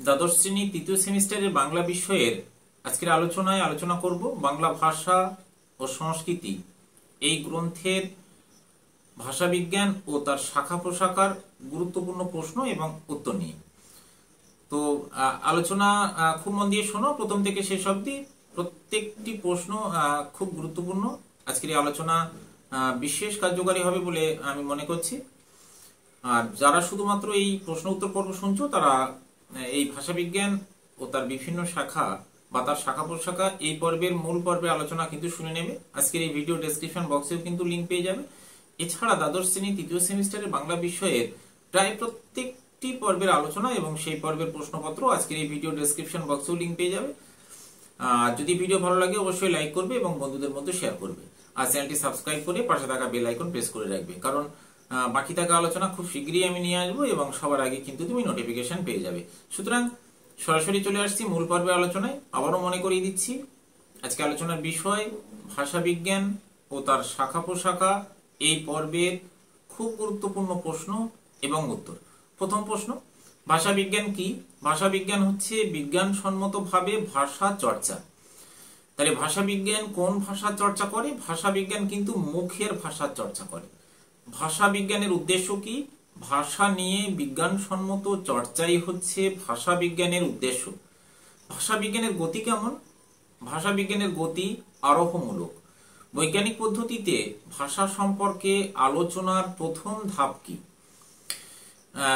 দ্বাদশ শ্রেণী তৃতীয় সেমিস্টারের বাংলা বিষয়ের আজকের আলোচনা করব বাংলা ভাষা ও সংস্কৃতি এই গ্রন্থের ভাষাবিজ্ঞান ও তার শাখা প্রশাখার গুরুত্বপূর্ণ প্রশ্ন এবং উত্তর নিয়ে। তো আলোচনা খুব মন দিয়ে শোনো, প্রথম থেকে শেষ অবধি প্রত্যেকটি প্রশ্ন খুব গুরুত্বপূর্ণ। আজকের এই আলোচনা বিশেষ কার্যকারী হবে বলে আমি মনে করছি। আর যারা শুধুমাত্র এই প্রশ্ন উত্তর পর্ব শুনছো তারা এই ভাষাবিজ্ঞান ও তার বিভিন্ন শাখা বা তার শাখা প্রশাখা এই পর্বের মূল পর্বের আলোচনা কিন্তু শুনে নেবে। আজকের এই ভিডিও ডেসক্রিপশন বক্সেও কিন্তু লিঙ্ক পেয়ে যাবে। এছাড়া দ্বাদশ শ্রেণী তৃতীয় সেমিস্টারের বাংলা বিষয়ের প্রায় প্রত্যেকটি পর্বের আলোচনা এবং সেই পর্বের প্রশ্নপত্র আজকের এই ভিডিও ডেসক্রিপশন বক্সেও লিঙ্ক পেয়ে যাবে। যদি ভিডিও ভালো লাগে অবশ্যই লাইক করবে এবং বন্ধুদের মধ্যে শেয়ার করবে। আর চ্যানেলটি সাবস্ক্রাইব করে পাশে থাকা বেল আইকন প্রেস করে রাখবে, কারণ বাকি থাকা আলোচনা খুব শীঘ্রই আমি নিয়ে আসবো এবং সবার আগে কিন্তু তুমি নোটিফিকেশন পেয়ে যাবে। সুতরাং সরাসরি চলে আসছি মূল পর্বের আলোচনায়। আবারও মনে করিয়ে দিচ্ছি, আজকে আলোচনার বিষয় ভাষাবিজ্ঞান ও তার শাখা প্রশাখা এই পর্বের খুব গুরুত্বপূর্ণ প্রশ্ন এবং উত্তর। প্রথম প্রশ্ন, ভাষাবিজ্ঞান কি? ভাষাবিজ্ঞান হচ্ছে বিজ্ঞানসম্মতভাবে ভাষা চর্চা। তাহলে ভাষাবিজ্ঞান কোন ভাষা চর্চা করে? ভাষাবিজ্ঞান কিন্তু মুখের ভাষা চর্চা করে। ভাষা বিজ্ঞানের উদ্দেশ্য কি? ভাষা নিয়ে বিজ্ঞানসম্মত চর্চাই হচ্ছে ভাষা বিজ্ঞানের উদ্দেশ্য। ভাষা বিজ্ঞানের গতি কেমন? ভাষা বিজ্ঞানের গতি আরোহমূলক। বৈজ্ঞানিক পদ্ধতিতে ভাষা সম্পর্কে আলোচনার প্রথম ধাপ কি?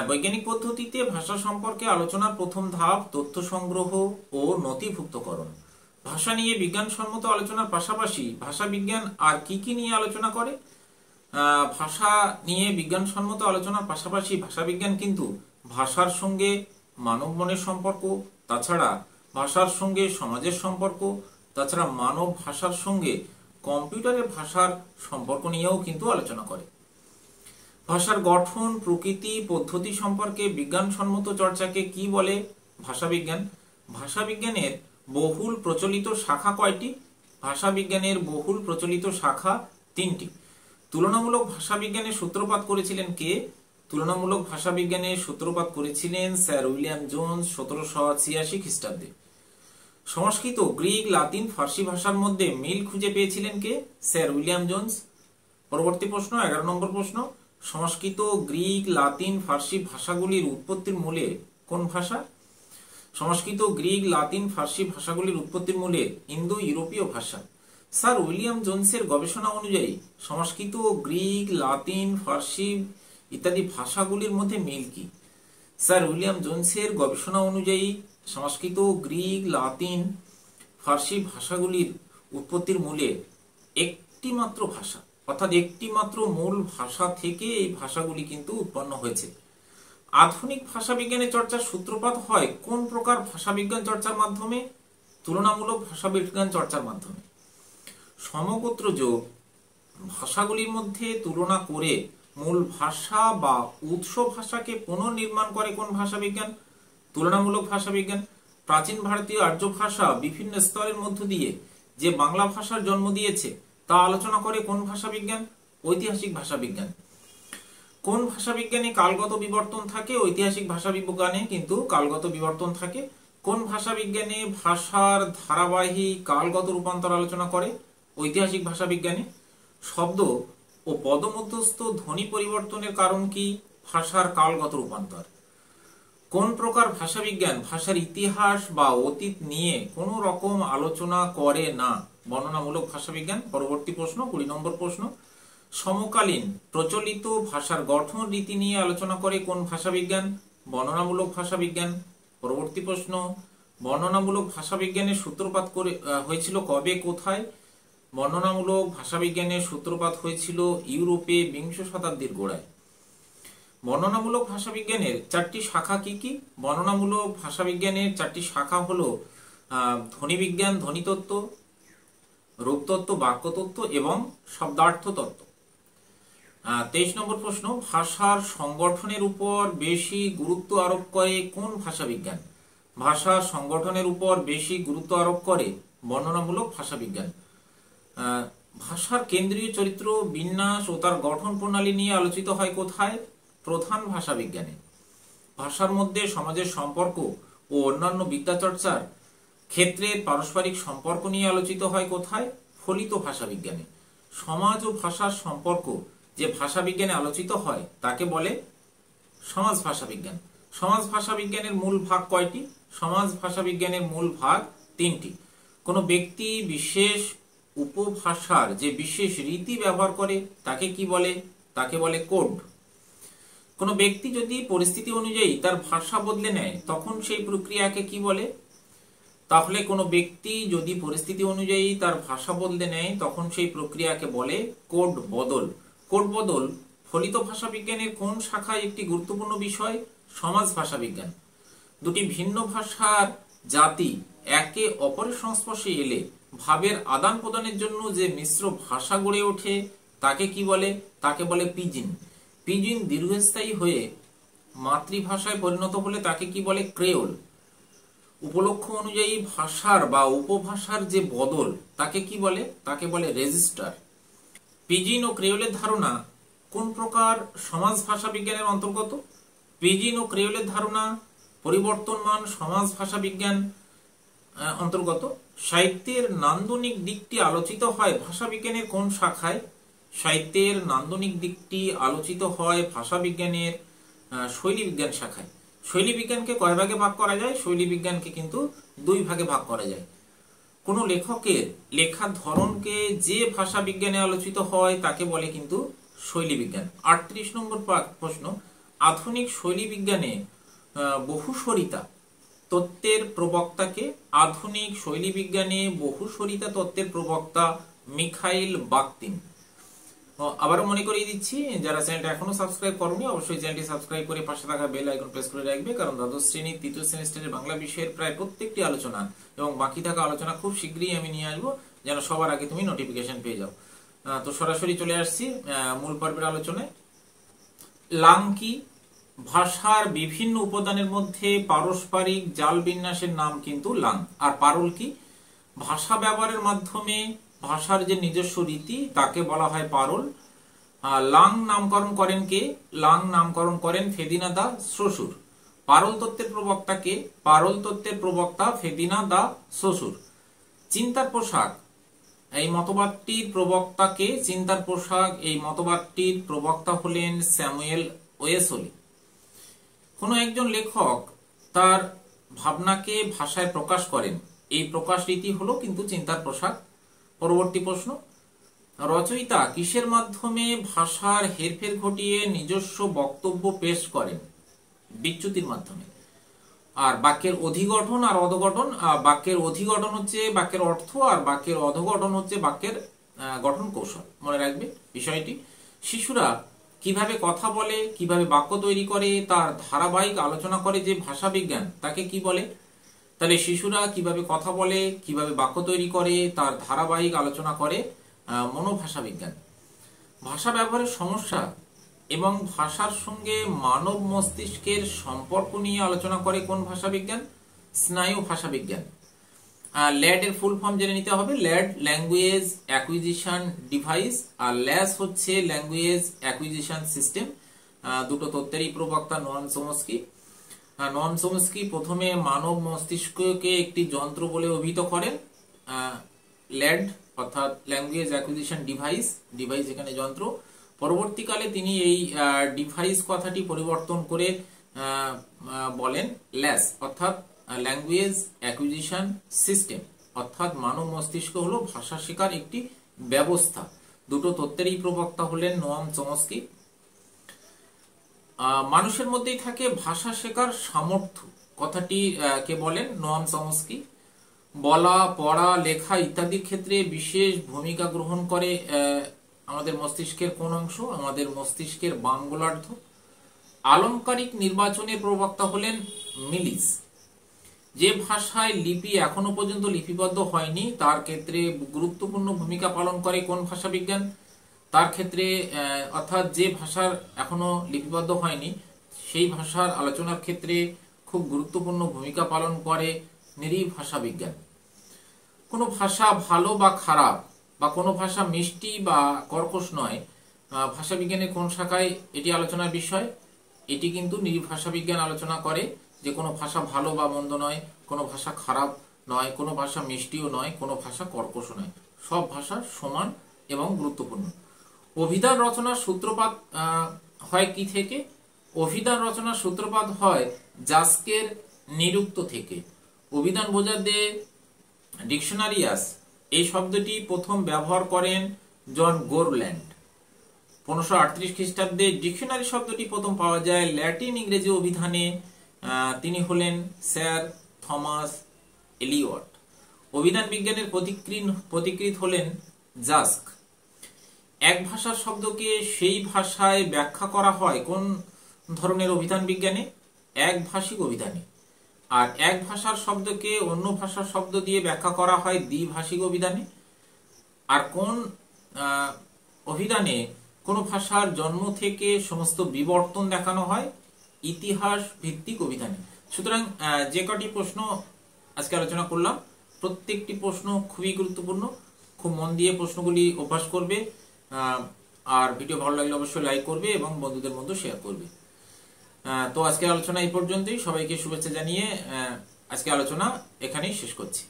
বৈজ্ঞানিক পদ্ধতিতে ভাষা সম্পর্কে আলোচনার প্রথম ধাপ তথ্য সংগ্রহ ও নথিভুক্তকরণ। ভাষা নিয়ে বিজ্ঞানসম্মত আলোচনার পাশাপাশি ভাষা বিজ্ঞান আর কি নিয়ে আলোচনা করে? ভাষা নিয়ে বিজ্ঞানসম্মত আলোচনার পাশাপাশি ভাষাবিজ্ঞান কিন্তু ভাষার সঙ্গে মানব মনের সম্পর্ক, তাছাড়া ভাষার সঙ্গে সমাজের সম্পর্ক, তাছাড়া মানব ভাষার সঙ্গে কম্পিউটারের ভাষার সম্পর্ক নিয়েও কিন্তু আলোচনা করে। ভাষার গঠন, প্রকৃতি, পদ্ধতি সম্পর্কে বিজ্ঞানসম্মত চর্চাকে কি বলে? ভাষাবিজ্ঞান। ভাষাবিজ্ঞানের বহুল প্রচলিত শাখা কয়টি? ভাষাবিজ্ঞানের বহুল প্রচলিত শাখা 3টি। তুলনামূলক ভাষাবিজ্ঞানের সূত্রপাত করেছিলেন কে? তুলনামূলক ভাষাবিজ্ঞানের সূত্রপাত করেছিলেন স্যার উইলিয়াম জোন্স 1786 খ্রিস্টাব্দে। সংস্কৃত, গ্রিক, লাতিন, ফার্সি ভাষার মধ্যে মিল খুঁজে পেয়েছিলেন কে? Sir William Jones. পরবর্তী প্রশ্ন, 11 নম্বর প্রশ্ন, সংস্কৃত, গ্রিক, লাতিন, ফার্সি ভাষাগুলির উৎপত্তির মূলে কোন ভাষা? সংস্কৃত, গ্রিক, লাতিন, ফার্সি ভাষাগুলির উৎপত্তির মূলে ইন্দো ইউরোপীয় ভাষা। স্যার উইলিয়াম জোন্সের গবেষণা অনুযায়ী সংস্কৃত, গ্রিক, লাতিন, ফার্সি ইত্যাদি ভাষাগুলির মধ্যে মিল কি? স্যার উইলিয়াম জোন্সের গবেষণা অনুযায়ী সংস্কৃত, গ্রিক, লাতিন, ফার্সি ভাষাগুলির উৎপত্তির মূলে একটি মাত্র ভাষা, অর্থাৎ একটি মাত্র মূল ভাষা থেকে এই ভাষাগুলি কিন্তু উৎপন্ন হয়েছে। আধুনিক ভাষাবিজ্ঞানের চর্চার সূত্রপাত হয় কোন প্রকার ভাষাবিজ্ঞান চর্চার মাধ্যমে? তুলনামূলক ভাষাবিজ্ঞান চর্চার মাধ্যমে। সমগোত্রজ ভাষাগুলির মধ্যে তুলনা করে মূল ভাষা বা উৎস ভাষাকে পুনর্নির্মাণ করে কোন ভাষাবিজ্ঞান? তুলনামূলক ভাষাবিজ্ঞান। প্রাচীন ভারতীয় আর্য ভাষা বিভিন্ন স্তরের মধ্য দিয়ে যে বাংলা ভাষার জন্ম দিয়েছে তা আলোচনা করে কোন ভাষাবিজ্ঞান? ঐতিহাসিক ভাষাবিজ্ঞান। কোন ভাষাবিজ্ঞানে কালগত বিবর্তন থাকে? ঐতিহাসিক ভাষাবিজ্ঞানে কিন্তু কালগত বিবর্তন থাকে। কোন ভাষাবিজ্ঞানে ভাষার ধারাবাহিক কালগত রূপান্তর আলোচনা করে? ঐতিহাসিক ভাষাবিজ্ঞানে। শব্দ ও পদমধ্যস্থ ধ্বনি পরিবর্তনের কারণ কি? ভাষার কালগত রূপান্তর। কোন প্রকার ভাষাবিজ্ঞান ভাষার ইতিহাস বা অতীত নিয়ে কোন রকম আলোচনা করে না? বর্ণনামূলক ভাষাবিজ্ঞান। পরবর্তী প্রশ্ন, 20 নম্বর প্রশ্ন, সমকালীন প্রচলিত ভাষার গঠন রীতি নিয়ে আলোচনা করে কোন ভাষাবিজ্ঞান? বর্ণনামূলক ভাষাবিজ্ঞান। পরবর্তী প্রশ্ন, বর্ণনামূলক ভাষাবিজ্ঞানের সূত্রপাত হয়েছিল কবে, কোথায়? বর্ণনামূলক ভাষাবিজ্ঞানের সূত্রপাত হয়েছিল ইউরোপে 20 শতাব্দীর গোড়ায়। বর্ণনামূলক ভাষাবিজ্ঞানের 4টি শাখা কি কি? বর্ণনামূলক ভাষাবিজ্ঞানের 4টি শাখা হলো ধ্বনিবিজ্ঞান, ধ্বনিতত্ত্ব, রূপতত্ত্ব, বাক্যতত্ত্ব এবং শব্দার্থ তত্ত্ব। 23 নম্বর প্রশ্ন, ভাষার সংগঠনের উপর বেশি গুরুত্ব আরোপ করে কোন ভাষাবিজ্ঞান? ভাষার সংগঠনের উপর বেশি গুরুত্ব আরোপ করে বর্ণনামূলক ভাষাবিজ্ঞান। ভাষার কেন্দ্রীয় চরিত্র, বিন্যাস ও তার গঠন প্রণালী নিয়ে আলোচিত হয় কোথায়? প্রধান ভাষাবিজ্ঞানে। ভাষার মধ্যে সমাজের সম্পর্ক ও অন্যান্য বিদ্যাচর্চার ক্ষেত্রে পারস্পরিক সম্পর্ক নিয়ে আলোচিত হয় কোথায়? ফলিত ভাষাবিজ্ঞানে। সমাজ ও ভাষার সম্পর্ক যে ভাষাবিজ্ঞানে আলোচিত হয় তাকে বলে সমাজ ভাষাবিজ্ঞান। সমাজ ভাষাবিজ্ঞানের মূল ভাগ কয়টি? সমাজ ভাষাবিজ্ঞানের মূল ভাগ তিনটি। কোনো ব্যক্তি বিশেষ উপভাষার যে বিশেষ রীতি ব্যবহার করে তাকে কি বলে? তাকে বলে কোড। কোনো ব্যক্তি যদি পরিস্থিতি অনুযায়ী তার ভাষা বদলে নেয় তখন সেই প্রক্রিয়াকে কি বলে? তাহলে কোনো ব্যক্তি যদি পরিস্থিতি অনুযায়ী তার ভাষা বদলে নেয় তখন সেই প্রক্রিয়াকে বলে কোড বদল। কোড বদল ফলিত ভাষাবিজ্ঞানের কোন শাখায় একটি গুরুত্বপূর্ণ বিষয়? সমাজ ভাষাবিজ্ঞান। দুটি ভিন্ন ভাষার জাতি একে অপরের সংস্পর্শে এলে ভাবের আদান প্রদানের জন্য যে মিশ্র ভাষা গড়ে ওঠে তাকে কি বলে? তাকে বলে পিজিন। পিজিন দীর্ঘস্থায়ী হয়ে মাতৃভাষায় পরিণত হলে তাকে কি বলে? ক্রেওল। উপলক্ষ অনুযায়ী ভাষার বা উপভাষার যে বদল তাকে কি বলে? তাকে বলে রেজিস্টার। পিজিন ও ক্রেওলের ধারণা কোন প্রকার সমাজ ভাষাবিজ্ঞানের অন্তর্গত? পিজিন ও ক্রেওলের ধারণা পরিবর্তনমান সমাজ ভাষাবিজ্ঞান অন্তর্গত। সাহিত্যের নান্দনিক দিকটি আলোচিত হয় ভাষাবিজ্ঞানের কোন শাখায়? সাহিত্যের নান্দনিক দিকটি আলোচিত হয় ভাষাবিজ্ঞানের শৈলী বিজ্ঞান শাখায়। শৈলী বিজ্ঞানকে কয় ভাগে ভাগ করা যায়? শৈলী বিজ্ঞানকে কিন্তু দুই ভাগে ভাগ করা যায়। কোন লেখকের লেখার ধরনকে যে ভাষা বিজ্ঞানে আলোচিত হয় তাকে বলে কিন্তু শৈলী বিজ্ঞান। 38 নম্বর প্রশ্ন, আধুনিক শৈলী বিজ্ঞানে বহুস্বরিতা তত্ত্বের প্রবক্তাকে? আধুনিক শৈলী বিজ্ঞানে বহুস্বরিতা তত্ত্বের প্রবক্তা মিখাইল বাখতিন। আবারও মনে করিয়ে দিচ্ছি, যারা চ্যানেলটা এখনো সাবস্ক্রাইব করোনি অবশ্যই চ্যানেলটি সাবস্ক্রাইব করে পাশে থাকা বেল আইকন প্রেস করে রাখবে, কারণ দ্বাদশ শ্রেণীর তৃতীয় সেমিস্টারের বাংলা বিষয়ের প্রায় প্রত্যেকটি আলোচনা এবং বাকি থাকা আলোচনা খুব শীঘ্রই আমি নিয়ে আসবো, যেন সবার আগে তুমি নোটিফিকেশন পেয়ে যাও। তো সরাসরি চলে আসছি মূল পর্বের আলোচনায়। লাং কি? ভাষার বিভিন্ন উপাদানের মধ্যে পারস্পরিক জাল বিন্যাসের নাম কিন্তু লাং। আর পারল কি? ভাষা ব্যবহারের মাধ্যমে ভাষার যে নিজস্ব রীতি তাকে বলা হয় পারল। লাং নামকরণ করেন কে? লাং নামকরণ করেন ফেদিনা দা শ্বশুর। পারল তত্ত্বের প্রবক্তা কে? পারল তত্ত্বের প্রবক্তা ফেদিনা দা শ্বশুর। চিন্তার পোশাক এই মতবাদটির প্রবক্তা কে? চিন্তার পোশাক এই মতবাদটির প্রবক্তা হলেন স্যামুয়েল ওয়েসলি। কোন একজন লেখক তার ভাবনাকে ভাষায় প্রকাশ করেন, এই প্রকাশ রীতি হলো কিন্তু চিন্তার পোশাক। পরবর্তী প্রশ্ন, রচয়িতা কিসের মাধ্যমে ভাষার হেরফের ঘটিয়ে নিজস্ব বক্তব্য পেশ করেন? বিচ্যুতির মাধ্যমে। আর বাক্যের অধিগঠন আর অধগঠন, বাক্যের অধিগঠন হচ্ছে বাক্যের অর্থ আর বাক্যের অধগঠন হচ্ছে বাক্যের গঠন কৌশল। মনে রাখবে বিষয়টি। শিশুরা কিভাবে কথা বলে, কিভাবে বাক্য তৈরি করে তার ধারাবাহিক আলোচনা করে যে ভাষা বিজ্ঞান তাকে কি বলে? তাহলে শিশুরা কিভাবে কথা বলে, কিভাবে বাক্য তৈরি করে তার ধারাবাহিক আলোচনা করে মনোভাষা বিজ্ঞান। ভাষা ব্যবহারের সমস্যা এবং ভাষার সঙ্গে মানব মস্তিষ্কের সম্পর্ক নিয়ে আলোচনা করে কোন ভাষা বিজ্ঞান? স্নায়ু ভাষা বিজ্ঞান। ল্যাড এর ফুল ফর্ম জেনে নিতে হবে। ল্যাড ল্যাঙ্গুয়েজ অ্যাকুইজিশন ডিভাইস, আর ল্যাস হচ্ছে ল্যাঙ্গুয়েজ অ্যাকুইজিশন সিস্টেম। দুটো তত্ত্বেরই প্রবক্তা নোয়াম চমস্কি। নোয়াম চমস্কি প্রথমে মানব মস্তিষ্ককে একটি যন্ত্র বলে অভিহিত করেন, ল্যাড অর্থাৎ ল্যাঙ্গুয়েজ অ্যাকুইজিশন ডিভাইস, ডিভাইস এখানে যন্ত্র। পরবর্তীকালে তিনি এই ডিভাইস কথাটি পরিবর্তন করে বলেন ল্যাস অর্থাৎ ল্যাঙ্গুয়েজ অ্যাকুইজিশন সিস্টেম, অর্থাৎ মানব মস্তিষ্ক হলো ভাষা শেখার একটি ব্যবস্থা। দুটো তত্ত্বেরই প্রবক্তা হলেন নোয়াম চমস্কি। মানুষের মধ্যেই থাকে ভাষা শেখার সামর্থ্য, কথাটি কে বলেন? Noam Chomsky. বলা, পড়া, লেখা ইত্যাদির ক্ষেত্রে বিশেষ ভূমিকা গ্রহণ করে আমাদের মস্তিষ্কের কোন অংশ? আমাদের মস্তিষ্কের বাম গোলার্ধ। আলংকারিক নির্বাচনের প্রবক্তা হলেন মিলিস। যে ভাষায় লিপি এখনো পর্যন্ত লিপিবদ্ধ হয়নি তার ক্ষেত্রে গুরুত্বপূর্ণ ভূমিকা পালন করে কোন ভাষা বিজ্ঞান? তার ক্ষেত্রে অর্থাৎ যে ভাষার এখনো লিপিবদ্ধ হয়নি সেই ভাষার আলোচনার ক্ষেত্রে খুব গুরুত্বপূর্ণ ভূমিকা পালন করে নিরীহ ভাষা বিজ্ঞান। কোনো ভাষা ভালো বা খারাপ বা কোনো ভাষা মিষ্টি বা কর্কশ নয়, ভাষা বিজ্ঞানের কোন শাখায় এটি আলোচনার বিষয়? এটি কিন্তু নিরীহ ভাষা বিজ্ঞান আলোচনা করে যে কোনো ভাষা ভালো বা মন্দ নয়, কোনো ভাষা খারাপ নয়, কোনো ভাষা মিষ্টিও নয়, কোনো ভাষা কর্কশও নয়, সব ভাষা সমান এবং গুরুত্বপূর্ণ। অভিধান রচনার সূত্রপাত হয় কি থেকে? অভিধান রচনার সূত্রপাত হয় জাস্কের নিরুক্ত থেকে। অভিধান বোঝাতে ডিকশনারিয়াস এই শব্দটি প্রথম ব্যবহার করেন জন গোরল্যান্ড। 1538 খ্রিস্টাব্দে ডিকশনারি শব্দটি প্রথম পাওয়া যায় ল্যাটিন ইংরেজি অভিধানে। তিনি হলেন স্যার থমাস এলিয়ট। অভিধান বিজ্ঞানের পথিকৃৎ হলেন জাস্ক। এক ভাষার শব্দকে সেই ভাষায় ব্যাখ্যা করা হয় কোন ধরনের অভিধান বিজ্ঞানে? এক ভাষিক অভিধানে। আর এক ভাষার শব্দকে অন্য ভাষার শব্দ দিয়ে ব্যাখ্যা করা হয় দ্বিভাষিক অভিধানে। আর কোন অভিধানে কোন ভাষার জন্ম থেকে সমস্ত বিবর্তন দেখানো হয়? ইতিহাস ভিত্তিক অভিধানে। সুতরাং যে কটি প্রশ্ন আজকে আলোচনা করলাম, প্রত্যেকটি প্রশ্ন খুবই গুরুত্বপূর্ণ। খুব মন দিয়ে প্রশ্নগুলি অভ্যাস করবে। আর ভিডিও ভালো লাগলে অবশ্যই লাইক করবে এবং বন্ধুদের মধ্যে শেয়ার করবে। তো আজকের আলোচনা এই পর্যন্তই। সবাইকে শুভেচ্ছা জানিয়ে আজকে আলোচনা এখানেই শেষ করছি।